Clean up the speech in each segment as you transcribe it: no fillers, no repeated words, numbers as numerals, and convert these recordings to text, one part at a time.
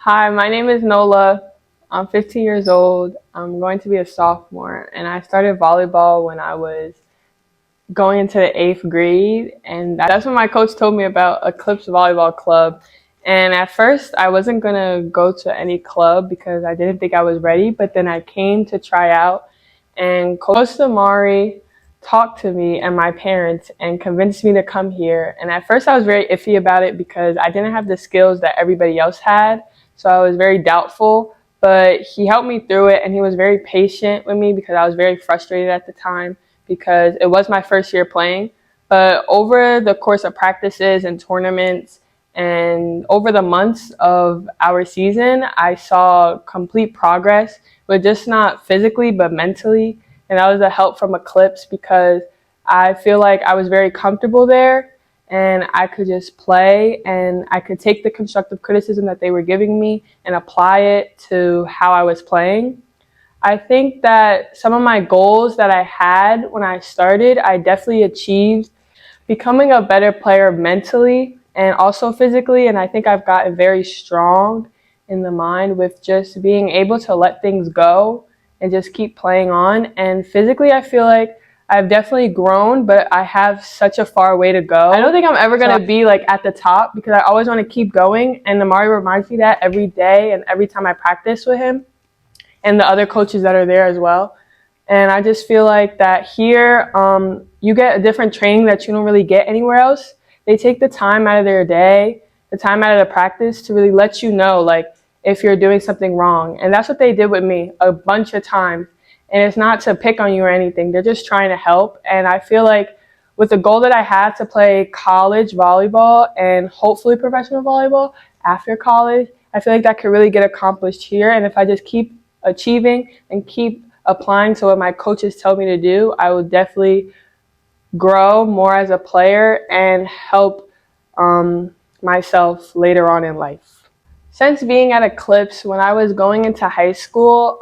Hi, my name is Nola. I'm 15 years old. I'm going to be a sophomore, and I started volleyball when I was going into the eighth grade, and that's when my coach told me about Eclipse Volleyball Club. And at first, I wasn't gonna go to any club because I didn't think I was ready. But then I came to try out, and Coach Damari talked to me and my parents and convinced me to come here. And at first, I was very iffy about it because I didn't have the skills that everybody else had, so I was very doubtful. But he helped me through it, and he was very patient with me because I was very frustrated at the time because it was my first year playing. But over the course of practices and tournaments and over the months of our season, I saw complete progress, but just not physically, but mentally. And that was a help from Eclipse because I feel like I was very comfortable there and I could just play and I could take the constructive criticism that they were giving me and apply it to how I was playing. I think that some of my goals that I had when I started, I definitely achieved becoming a better player mentally and also physically. And I think I've gotten very strong in the mind with just being able to let things go and just keep playing on. And physically, I feel like I've definitely grown, but I have such a far way to go. I don't think I'm ever going to be like at the top because I always want to keep going. And Amari reminds me that every day and every time I practice with him and the other coaches that are there as well. And I just feel like that here, you get a different training that you don't really get anywhere else. They take the time out of their day, the time out of the practice to really let you know, like, if you're doing something wrong. And that's what they did with me a bunch of times. And it's not to pick on you or anything. They're just trying to help. And I feel like with the goal that I have to play college volleyball and hopefully professional volleyball after college, I feel like that could really get accomplished here. And if I just keep achieving and keep applying to what my coaches tell me to do, I will definitely grow more as a player and help myself later on in life. Since being at Eclipse, when I was going into high school,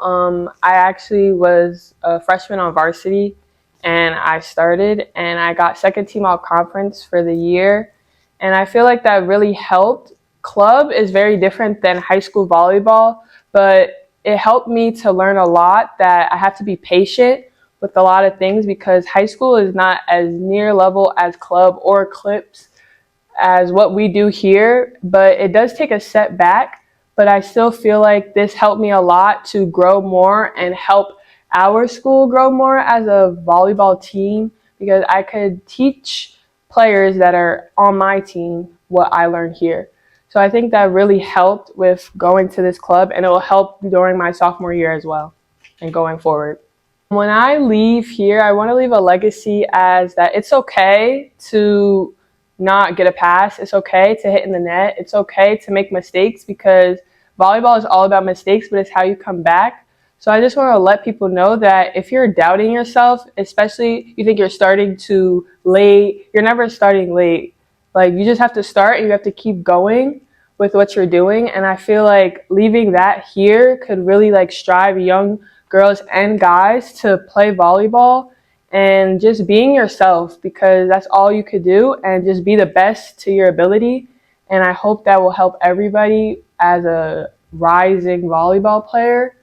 I actually was a freshman on varsity and I started and I got second team all conference for the year. And I feel like that really helped. Club is very different than high school volleyball, but it helped me to learn a lot that I have to be patient with a lot of things because high school is not as near level as club or Eclipse as what we do here, but it does take a step back. But I still feel like this helped me a lot to grow more and help our school grow more as a volleyball team because I could teach players that are on my team what I learned here. So I think that really helped with going to this club, and it will help during my sophomore year as well and going forward. When I leave here, I want to leave a legacy as that it's okay to not get a pass. It's okay to hit in the net. It's okay to make mistakes because volleyball is all about mistakes, but it's how you come back. So I just want to let people know that if you're doubting yourself, especially you think you're starting too late, you're never starting late. Like you just have to start and you have to keep going with what you're doing. And I feel like leaving that here could really like strive young girls and guys to play volleyball and just being yourself because that's all you could do and just be the best to your ability. And I hope that will help everybody as a rising volleyball player